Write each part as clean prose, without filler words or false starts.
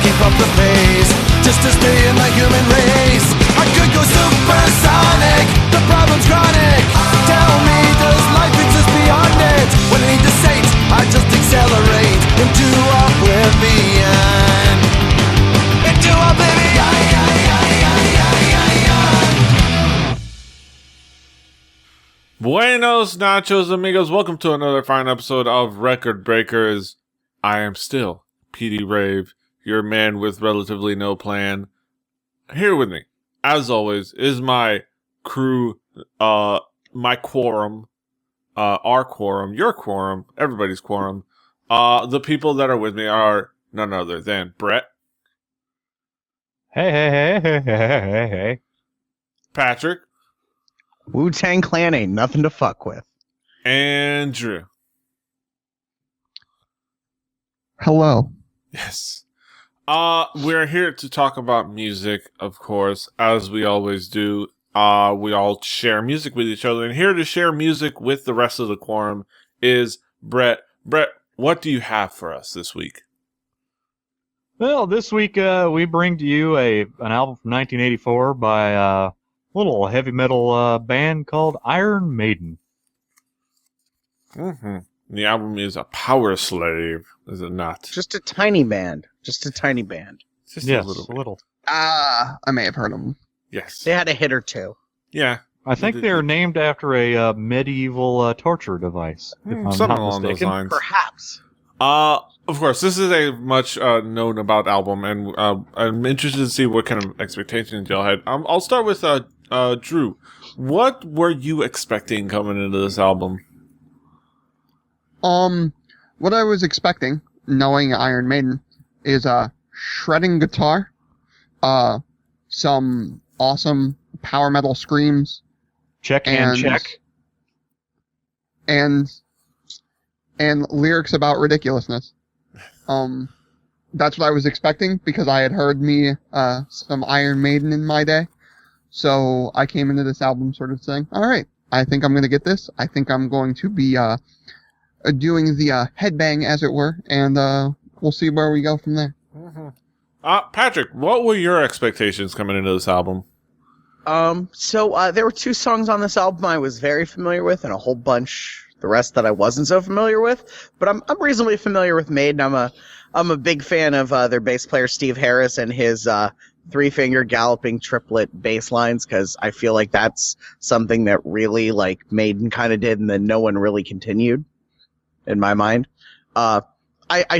keep up the pace, just to stay in the human race. I could go supersonic, the problem's chronic. Tell me, does life exist beyond it? When I need to sate, I just accelerate into oblivion. Into oblivion. Buenos nachos, amigos. Welcome to another fine episode of Record Breakers. I am still PD Rave, your man with relatively no plan. Here with me, as always, is my crew, my quorum, our quorum, your quorum, everybody's quorum. The people that are with me are none other than Brett. Hey. Patrick. Wu-Tang Clan ain't nothing to fuck with. And Drew. Hello. Yes. We're here to talk about music, of course, as we always do. We all share music with each other, and here to share music with the rest of the quorum is Brett. Brett, what do you have for us this week? Well, this week we bring to you an album from 1984 by a little heavy metal band called Iron Maiden. Mm-hmm. The album is a Powerslave, is it not? Just a tiny band. Just a little. I may have heard them. Yes. They had a hit or two. Yeah. I think they're named after a medieval torture device, if I'm something not along those mistaken. lines. Perhaps. Of course, this is a much known about album, and I'm interested to see what kind of expectations y'all had. I'll start with Drew. What were you expecting coming into this album? What I was expecting, knowing Iron Maiden, is a shredding guitar, some awesome power metal screams, Check. and lyrics about ridiculousness. That's what I was expecting because I had heard some Iron Maiden in my day. So I came into this album sort of saying, all right, I think I'm going to get this. I think I'm going to be doing the headbang, as it were, and we'll see where we go from there. Mm-hmm. Patrick, what were your expectations coming into this album? So there were two songs on this album I was very familiar with, and a whole bunch the rest that I wasn't so familiar with. But I'm reasonably familiar with Maiden. I'm a big fan of their bass player Steve Harris and his three-finger galloping triplet bass lines, because I feel like that's something that really like Maiden kind of did, and then no one really continued. In my mind, I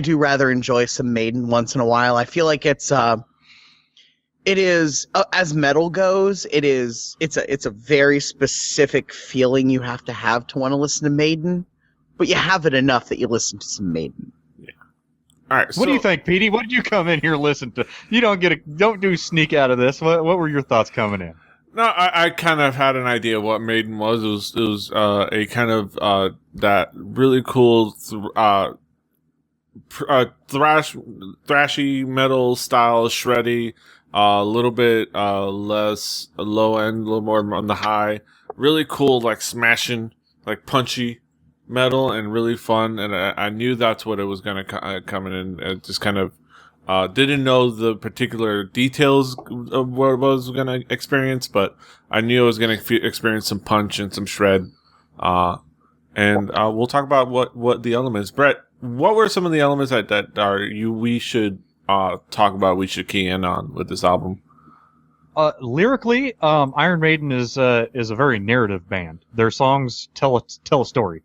do rather enjoy some Maiden once in a while. I feel like it is as metal goes, it's a very specific feeling you have to want to listen to Maiden, but you have it enough that you listen to some Maiden. Yeah. All right. What do you think, Petey? What did you come in here listen to? You don't do sneak out of this. What were your thoughts coming in? No, I kind of had an idea what Maiden was. It was a kind of that really cool thrashy metal style, shreddy, a little bit less low end, a little more on the high. Really cool, like smashing, like punchy metal, and really fun. And I knew that's what it was going to come in. It just kind of. Didn't know the particular details of what I was going to experience, but I knew I was going to experience some punch and some shred. And we'll talk about what the elements. Brett, what were some of the elements that we should talk about? We should key in on with this album. Lyrically, Iron Maiden is a very narrative band. Their songs tell a story.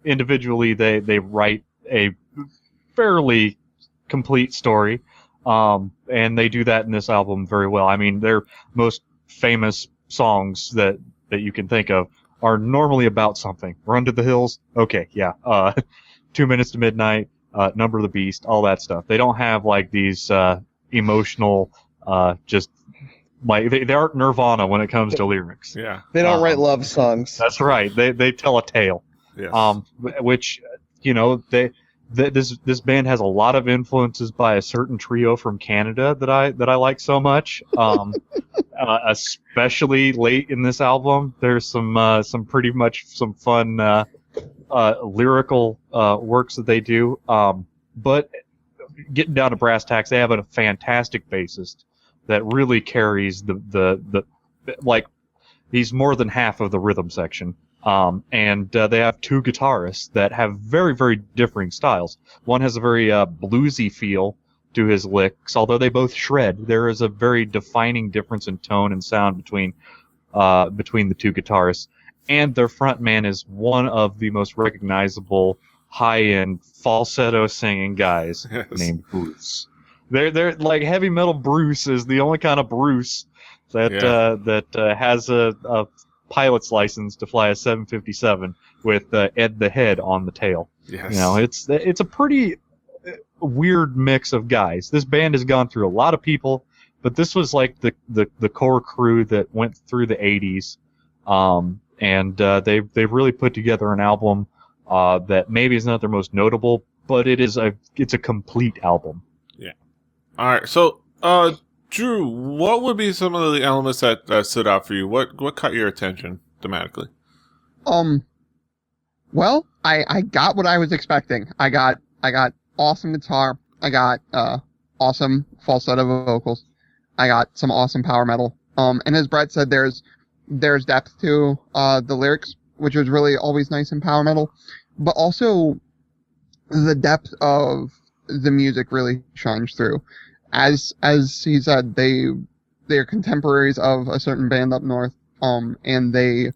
Individually, they write a fairly complete story, and they do that in this album very well. I mean, their most famous songs that you can think of are normally about something. Run to the Hills, okay, yeah. 2 Minutes to Midnight, Number of the Beast, all that stuff. They don't have like these emotional, just like they aren't Nirvana when it comes to lyrics. Yeah, They don't write love songs. That's right. They tell a tale. Yes. Which this band has a lot of influences by a certain trio from Canada that I like so much. Especially late in this album, there's some pretty much some fun lyrical works that they do. But getting down to brass tacks, they have a fantastic bassist that really carries the like, he's more than half of the rhythm section. And they have two guitarists that have very, very differing styles. One has a very bluesy feel to his licks, although they both shred. There is a very defining difference in tone and sound between the two guitarists. And their frontman is one of the most recognizable high-end falsetto singing guys named Bruce. They're like heavy metal Bruce is the only kind of Bruce that has a pilot's license to fly a 757 with Ed the Head on the tail. Yes. You know, it's a pretty weird mix of guys. This band has gone through a lot of people, but this was like the core crew that went through the 80s. And they've really put together an album that maybe is not their most notable, but it's a complete album. Yeah. All right. So, Drew, what would be some of the elements that stood out for you? What caught your attention thematically? Well, I got what I was expecting. I got awesome guitar. I got awesome falsetto vocals. I got some awesome power metal. And as Brett said, there's depth to the lyrics, which was really always nice in power metal, but also the depth of the music really shines through. As he said, they're contemporaries of a certain band up north, and they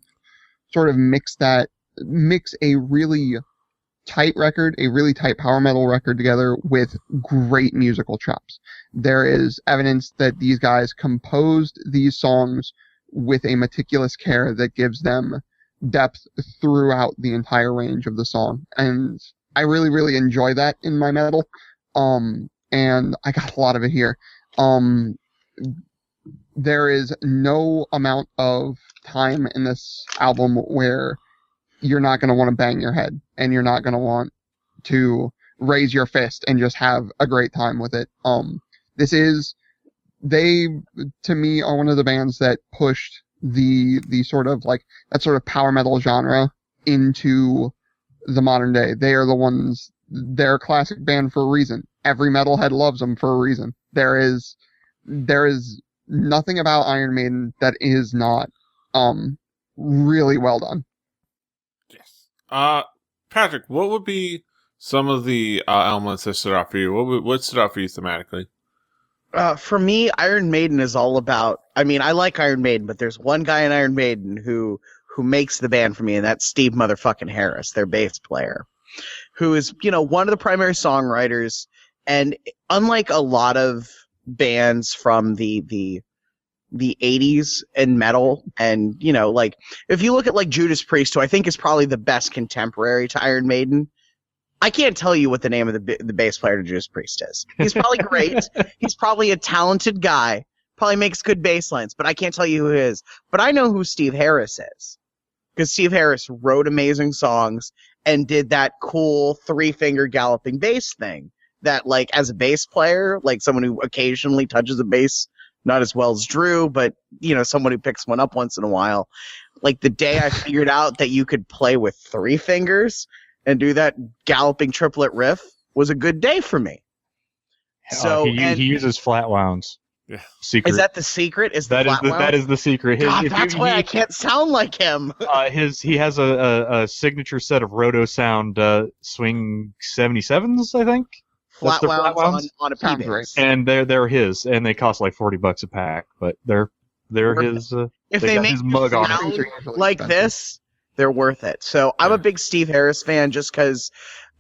sort of mix a really tight record, a really tight power metal record together with great musical chops. There is evidence that these guys composed these songs with a meticulous care that gives them depth throughout the entire range of the song. And I really, really enjoy that in my metal. And I got a lot of it here. There is no amount of time in this album where you're not going to want to bang your head and you're not going to want to raise your fist and just have a great time with it. They, to me, are one of the bands that pushed the sort of like that sort of power metal genre into the modern day. They are the ones, they're a classic band for a reason. Every metalhead loves them for a reason. There is nothing about Iron Maiden that is not really well done. Yes. Patrick, what would be some of the elements that stood out for you? What stood out for you thematically? For me, Iron Maiden is all about. I mean, I like Iron Maiden, but there's one guy in Iron Maiden who makes the band for me, and that's Steve motherfucking Harris, their bass player, who is, one of the primary songwriters. And unlike a lot of bands from the 80s in metal, and like if you look at like Judas Priest, who I think is probably the best contemporary to Iron Maiden, I can't tell you what the name of the bass player to Judas Priest is. He's probably great. He's probably a talented guy. Probably makes good bass lines, but I can't tell you who he is. But I know who Steve Harris is, because Steve Harris wrote amazing songs and did that cool three-finger galloping bass thing. That, like, as a bass player, like someone who occasionally touches a bass, not as well as Drew, but, someone who picks one up once in a while. Like, the day I figured out that you could play with three fingers and do that galloping triplet riff was a good day for me. So he uses flat wounds. Yeah. Secret. Is that the secret? That is the secret. God, that's why I can't sound like him. He has a signature set of Roto Sound swing 77s, I think. Flat wounds on a Sounds P-bass. right. And they're his, and they cost like $40 a pack, but they're his. If they got make his you mug on it. sound Usually like expensive. this, they're worth it. So I'm a big Steve Harris fan just because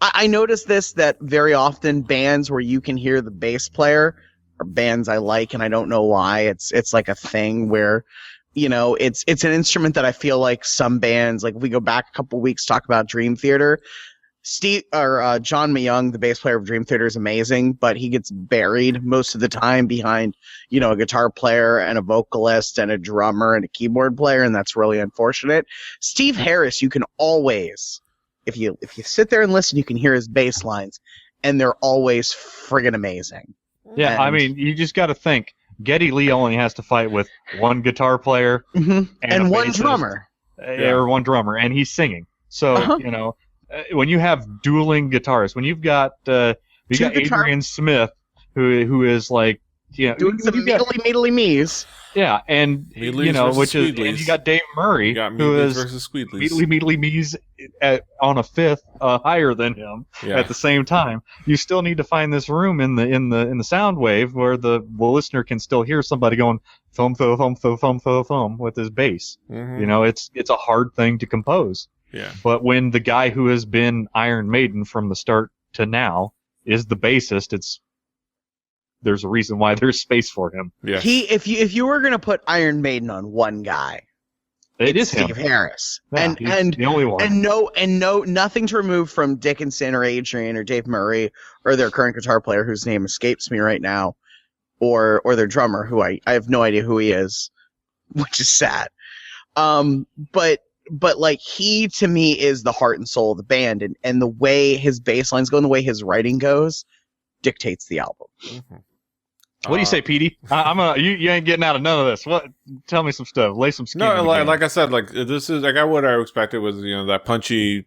I noticed this, that very often bands where you can hear the bass player are bands I like, and I don't know why. It's like a thing where, it's an instrument that I feel like some bands, like if we go back a couple weeks, talk about Dream Theater. John Mayung, the bass player of Dream Theater, is amazing, but he gets buried most of the time behind, a guitar player and a vocalist and a drummer and a keyboard player, and that's really unfortunate. Steve Harris, you can always, if you sit there and listen, you can hear his bass lines, and they're always friggin' amazing. Yeah, And- I mean, you just got to think. Geddy Lee only has to fight with one guitar player and a one bassist, drummer. or one drummer, and he's singing. So Uh-huh. when you have dueling guitarists, when you've got You Two got guitar- Adrian Smith, who is like, doing some meedly me's. yeah, and Meadleys which versus is, Squeedleys. and you got Dave Murray, You got who Meadleys is versus Squeedleys. Meedly Me's on a fifth higher than him Yeah. at the same time. You still need to find this room in the sound wave where the listener can still hear somebody going thump thump thump thump thump thump thump with his bass. Mhm. It's a hard thing to compose. Yeah. But when the guy who has been Iron Maiden from the start to now is the bassist, there's a reason why there's space for him. Yes. If you were gonna put Iron Maiden on one guy, It is Steve him. Harris, Yeah, he's the only one. and nothing to remove from Dickinson or Adrian or Dave Murray or their current guitar player whose name escapes me right now, or their drummer who I have no idea who he is, which is sad. But like he to me is the heart and soul of the band, and the way his bass lines go and the way his writing goes dictates the album. Mhm. What do you say, Petey? You ain't getting out of none of this. What? Tell me some stuff. Lay some skin. No, in the game. like I said, like this is like what I expected was that punchy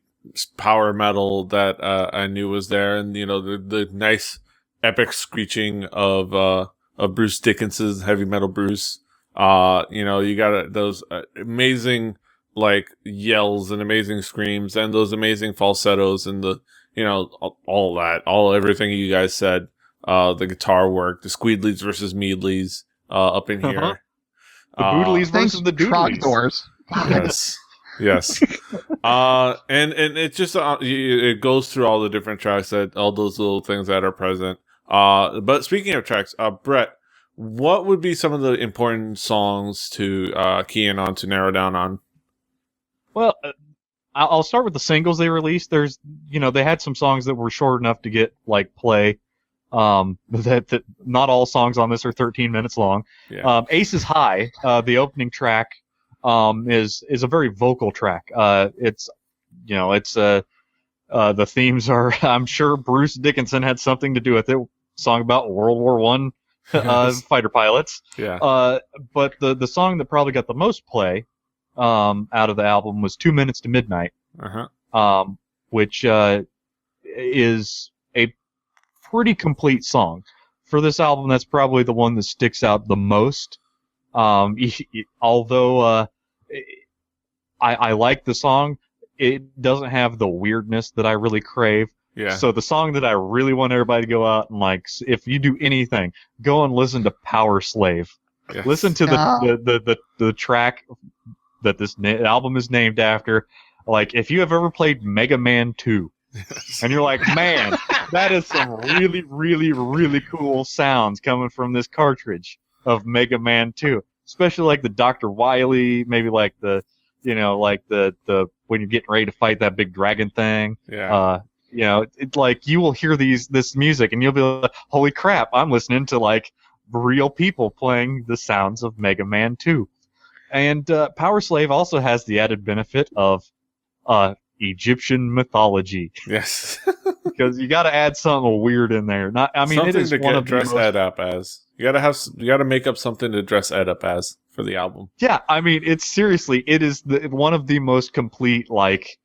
power metal that I knew was there, and the nice epic screeching of Bruce Dickinson's heavy metal Bruce. You got those amazing like yells and amazing screams and those amazing falsettos and the everything you guys said. The guitar work, the Squeedleys versus Meadleys up in here. Uh-huh. The Boodleys Thanks, versus the Trog Doodleys. doors. Yes. And it just it goes through all the different tracks, that all those little things that are present. But speaking of tracks, Brett, what would be some of the important songs to key in on, to narrow down on? Well, I'll start with the singles they released. There's, they had some songs that were short enough to get like play. That not all songs on this are 13 minutes long. Yeah. Ace is High, the opening track, is a very vocal track. The themes are, I'm sure Bruce Dickinson had something to do with it. Song about World War One, fighter pilots. Yeah. But the song that probably got the most play, out of the album was 2 Minutes to Midnight, which, is a pretty complete song. For this album, that's probably the one that sticks out the most. Although I like the song, it doesn't have the weirdness that I really crave. Yeah. So the song that I really want everybody to go out and like, if you do anything, go and listen to Powerslave. Yes. Listen to the track that this album is named after. Like, if you have ever played Mega Man 2, and you're like, man, that is some really, really, really cool sounds coming from this cartridge of Mega Man 2. Especially like the Dr. Wily, maybe like the when you're getting ready to fight that big dragon thing. Yeah. It's like you will hear this music and you'll be like, holy crap, I'm listening to like real people playing the sounds of Mega Man 2. And Powerslave also has the added benefit of Egyptian mythology. Yes. Because you got to add something weird in there. Something it is to one of the dress most, Ed up as. You gotta make up something to dress Ed up as for the album. Yeah, it is one of the most complete, like,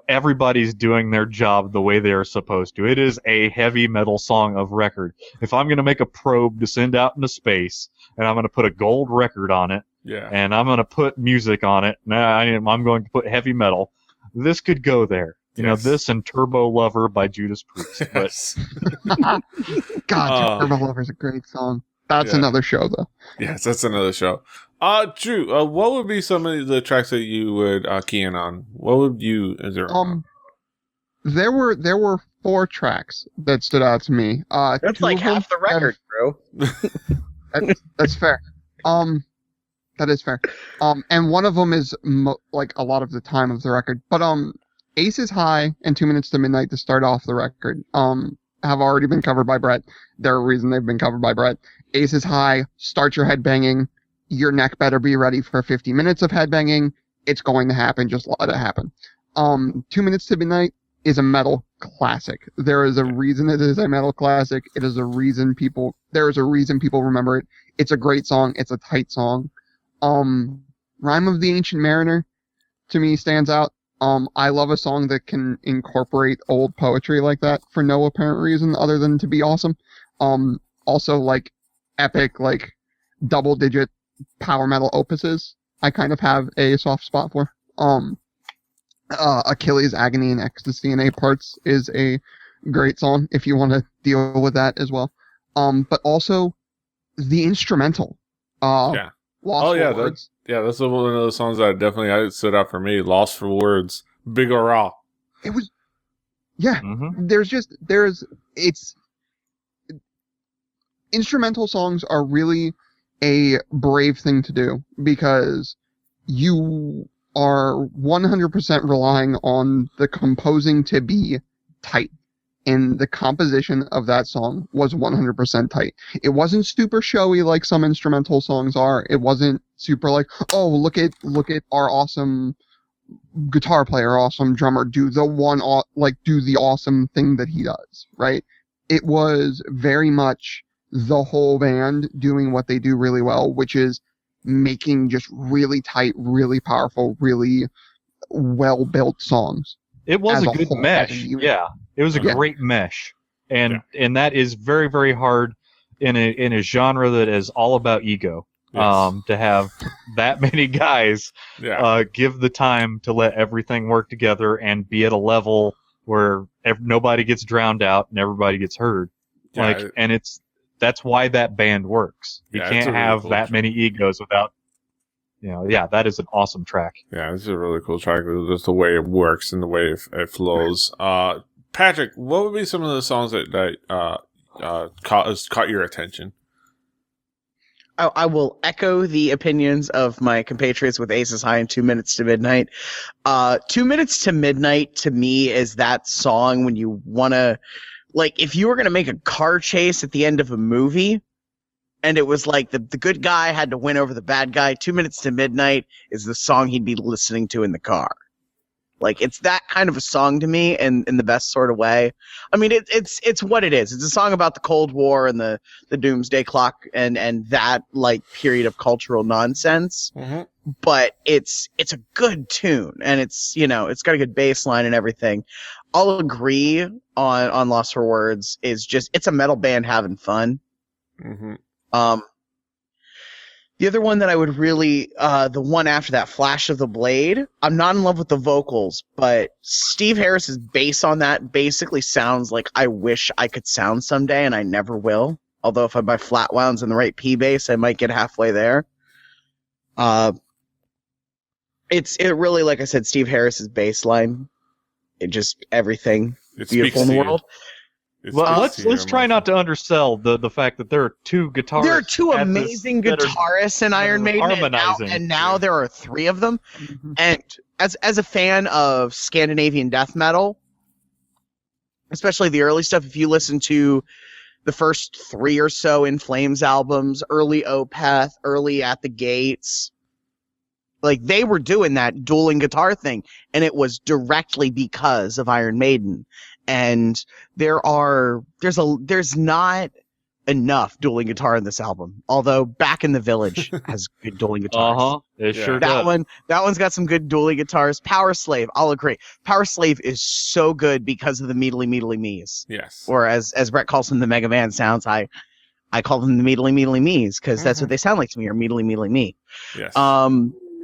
everybody's doing their job the way they are supposed to. It is a heavy metal song of record. If I'm going to make a probe to send out into space, and I'm going to put a gold record on it, Yeah. and I'm going to put music on it, I'm going to put heavy metal, this could go there. Yes. This and Turbo Lover by Judas Priest. But Yes. God, Turbo Lover's a great song. That's Yeah. another show, though. Yes, that's another show. Drew, what would be some of the tracks that you would key in on? What would you zero on? There were 4 tracks that stood out to me. That's 2 like of them half the record, bro. That's fair. That is fair. And one of them is like a lot of the time of the record. But Ace is High and 2 Minutes to Midnight to start off the record. Have already been covered by Brett. They're a reason they've been covered by Brett. Ace is High. Start your headbanging. Your neck better be ready for 50 minutes of headbanging. It's going to happen. Just let it happen. 2 Minutes to Midnight is a metal classic. There is a reason it is a metal classic. There is a reason people remember it. It's a great song. It's a tight song. Rhyme of the Ancient Mariner to me stands out. I love a song that can incorporate old poetry like that for no apparent reason other than to be awesome. Also like epic, like double-digit power metal opuses, I kind of have a soft spot for. Achilles' Agony and Ecstasy in 8 Parts is a great song if you want to deal with that as well. But also the instrumental. Yeah. Lost Oh for yeah, Words. that's one of those songs that definitely stood out for me. Lost for Words, Big or Raw. It was, yeah. Mm-hmm. It's instrumental songs are really a brave thing to do because you are 100% relying on the composing to be tight. And the composition of that song was 100% tight. It wasn't super showy like some instrumental songs are. It wasn't super like, oh, look at our awesome guitar player, awesome drummer, do the awesome thing that he does, right? It was very much the whole band doing what they do really well, which is making just really tight, really powerful, really well-built songs. It was As a a good whole, mesh. as a unit. Yeah, it was a Yeah. great mesh, and that is very, very hard in a genre that is all about ego. Yes. To have that many guys Yeah. give the time to let everything work together and be at a level where nobody gets drowned out and everybody gets heard. Yeah, That's why that band works. You Yeah, it's can't a really have cool that track. many egos without. That is an awesome track. Yeah, it's a really cool track. Just the way it works and the way it flows. Patrick, what would be some of the songs that caught your attention? I will echo the opinions of my compatriots with Aces High and 2 Minutes to Midnight. 2 Minutes to Midnight to me is that song when you want to, like, if you were going to make a car chase at the end of a movie, and it was like the good guy had to win over the bad guy, 2 Minutes to Midnight is the song he'd be listening to in the car. Like, it's that kind of a song to me in the best sort of way. I mean, it's what it is. It's a song about the Cold War and the Doomsday Clock and that, like, period of cultural nonsense. Mm-hmm. But it's a good tune, and it's got a good bass line and everything. I'll agree on Lost for Words is just, it's a metal band having fun. Mm-hmm. The other one that I would really, the one after that, Flash of the Blade, I'm not in love with the vocals, but Steve Harris's bass on that basically sounds like I wish I could sound someday, and I never will. Although if I buy flat wounds and the right P bass, I might get halfway there. It really, like I said, Steve Harris's bass line, it just, everything It beautiful speaks in the to you. world. It Well, speaks let's to your try not to undersell the fact that there are two guitarists. There are two at this amazing that are- guitarists in that Iron are Maiden, harmonizing. and now there are 3 of them. Mhm. And as a fan of Scandinavian death metal, especially the early stuff, if you listen to the first 3 or so In Flames albums, early Opeth, early At the Gates, like, they were doing that dueling guitar thing, and it was directly because of Iron Maiden. And there's not enough dueling guitar in this album. Although Back in the Village has good dueling guitars. It Yeah. sure That does. one's got some good dueling guitars. Powerslave, I'll agree. Powerslave is so good because of the meedly me's. Yes. Or as Brett calls them, the Mega Man sounds. I call them the meedly me's because that's what they sound like to me, or meedly me. Yes.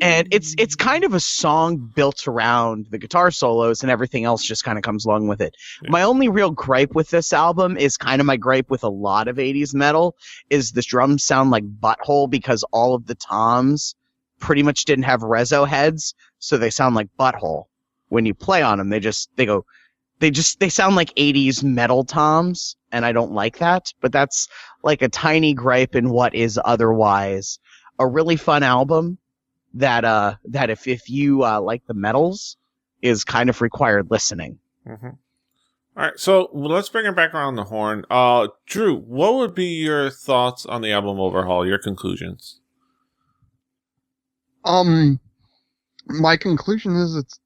And it's kind of a song built around the guitar solos, and everything else just kind of comes along with it. Yeah. My only real gripe with this album is kind of my gripe with a lot of 80s metal, is the drums sound like butthole because all of the toms pretty much didn't have reso heads, so they sound like butthole. When you play on them, they sound like 80s metal toms, and I don't like that, but that's like a tiny gripe in what is otherwise a really fun album. That if you like the metals, is kind of required listening. Mm-hmm. All right, so let's bring it back around the horn. Drew, what would be your thoughts on the album overhaul? Your conclusions? My conclusion is it's,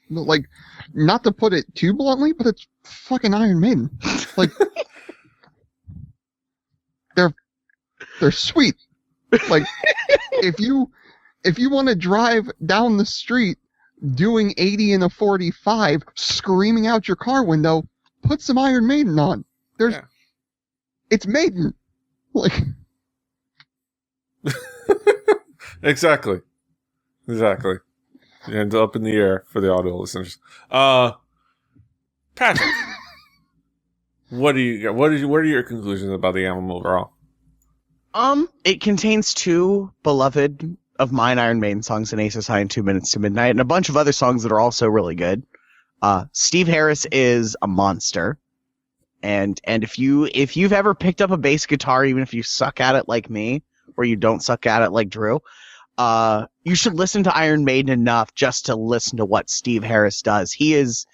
like, not to put it too bluntly, but it's fucking Iron Maiden. Like, they're sweet. Like, if you want to drive down the street doing 80 in a 45, screaming out your car window, put some Iron Maiden on. It's Maiden. Like, Exactly. And up in the air for the audio listeners. Patrick, what do you got? What are your conclusions about the album overall? It contains 2 beloved of mine Iron Maiden songs, An Ace High and 2 Minutes to Midnight, and a bunch of other songs that are also really good. Steve Harris is a monster. And if you've ever picked up a bass guitar, even if you suck at it like me, or you don't suck at it like Drew, you should listen to Iron Maiden enough just to listen to what Steve Harris does. He is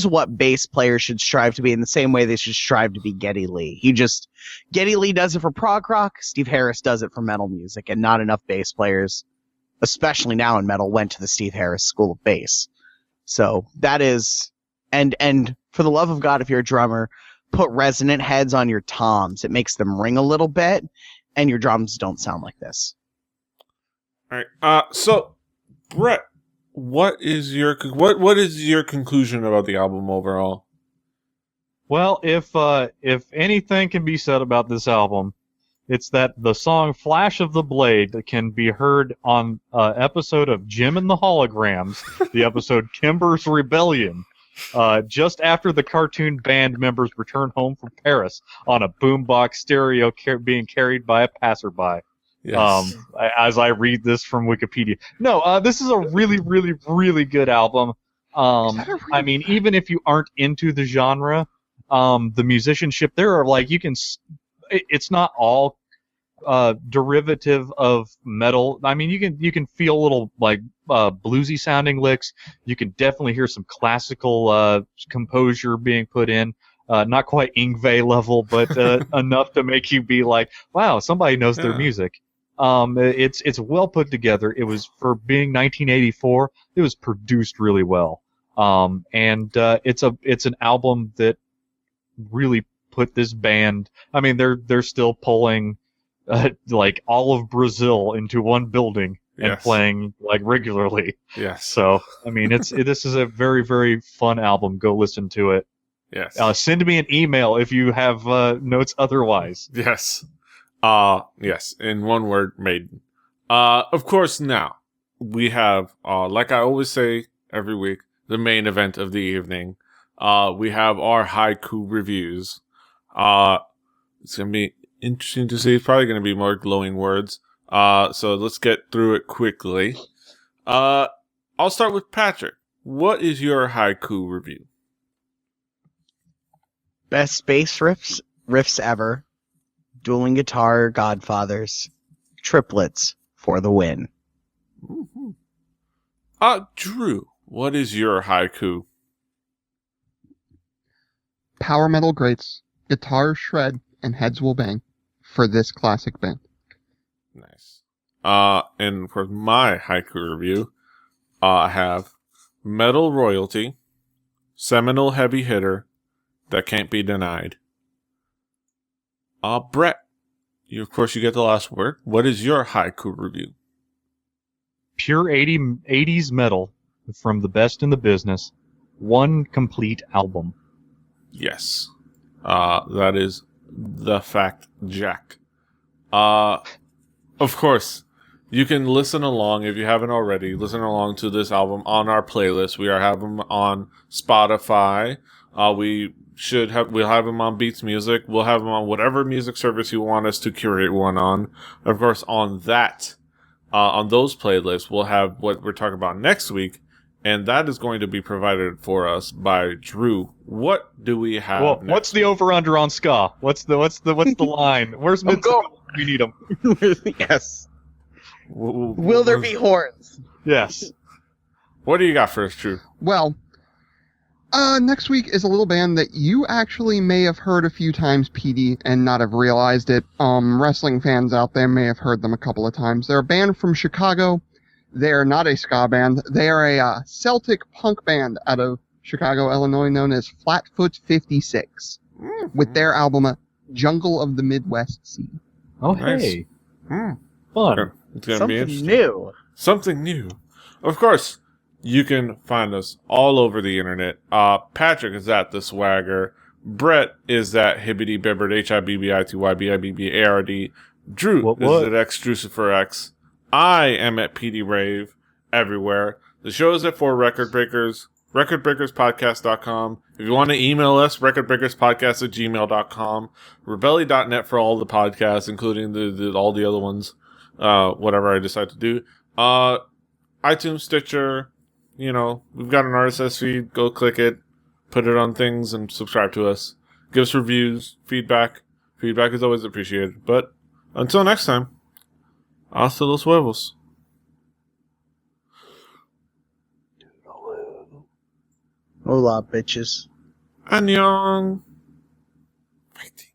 what bass players should strive to be, in the same way they should strive to be Geddy Lee. Geddy Lee does it for prog rock, Steve Harris does it for metal music, and not enough bass players, especially now in metal, went to the Steve Harris School of Bass. So that is, and for the love of God, if you're a drummer, put resonant heads on your toms. It makes them ring a little bit, and your drums don't sound like this. All right. So, Brett, what is your conclusion about the album overall? Well, if anything can be said about this album, it's that the song "Flash of the Blade" can be heard on an episode of Jim and the Holograms, the episode Kimber's Rebellion, just after the cartoon band members return home from Paris on a boombox stereo being carried by a passerby. Yes. As I read this from Wikipedia. No, this is a really, really, really good album. I mean, even if you aren't into the genre, the musicianship, there are it's not all derivative of metal. I mean, you can feel a little bluesy sounding licks. You can definitely hear some classical composure being put in. Not quite Yngwie level, but enough to make you be like, wow, somebody knows their music. It's well put together. It was, for being 1984, it was produced really well. And it's an album that really put this band. I mean, they're still pulling all of Brazil into one building and playing regularly. Yes. So I mean, this is a very, very fun album. Go listen to it. Yes. Send me an email if you have notes otherwise. Yes. Yes. In one word, Maiden. Of course, now we have, like I always say every week, the main event of the evening. We have our haiku reviews. It's going to be interesting to see. It's probably going to be more glowing words. So let's get through it quickly. I'll start with Patrick. What is your haiku review? Best bass riffs ever. Dueling guitar godfathers. Triplets for the win. Mm-hmm. Drew, what is your haiku? Power metal greats, guitars shred, and heads will bang for this classic band. Nice. And for my haiku review, I have metal royalty, seminal heavy hitter that can't be denied. Brett, of course you get the last word. What is your haiku review? Pure 80s metal from the best in the business. One complete album. Yes. That is the fact, Jack. Of course, you can listen along, if you haven't already, listen along to this album on our playlist. We are having them on Spotify. We'll have them on Beats Music. We'll have them on whatever music service you want us to curate one on. Of course, on those playlists, we'll have what we're talking about next week, and that is going to be provided for us by Drew. What do we have? Well, what's the over/under on ska? What's the line? Where's mid? We need them. Yes. Will there be horns? Yes. What do you got for us, Drew? Well, next week is a little band that you actually may have heard a few times, PD, and not have realized it. Wrestling fans out there may have heard them a couple of times. They're a band from Chicago. They are not a ska band. They are a Celtic punk band out of Chicago, Illinois, known as Flatfoot 56, with their album Jungle of the Midwest Sea. Oh, nice. Hey. Fun. It's gonna be Something interesting. new. Something new. Of course, You can find us all over the internet. Patrick is at The Swagger. Brett is at Hibbity Bibbard, HIBBITYBIBBARD. Drew What? is at XDruciferX. I am at PD Rave everywhere. The show is at 4 Record Breakers, recordbreakerspodcast.com. If you want to email us, recordbreakerspodcast@gmail.com. Rebelli.net for all the podcasts, including all the other ones, whatever I decide to do. iTunes, Stitcher, we've got an RSS feed. Go click it, put it on things, and subscribe to us. Give us reviews, feedback. Feedback is always appreciated. But until next time, hasta los huevos. Hola, bitches. Annyeong. Fighting.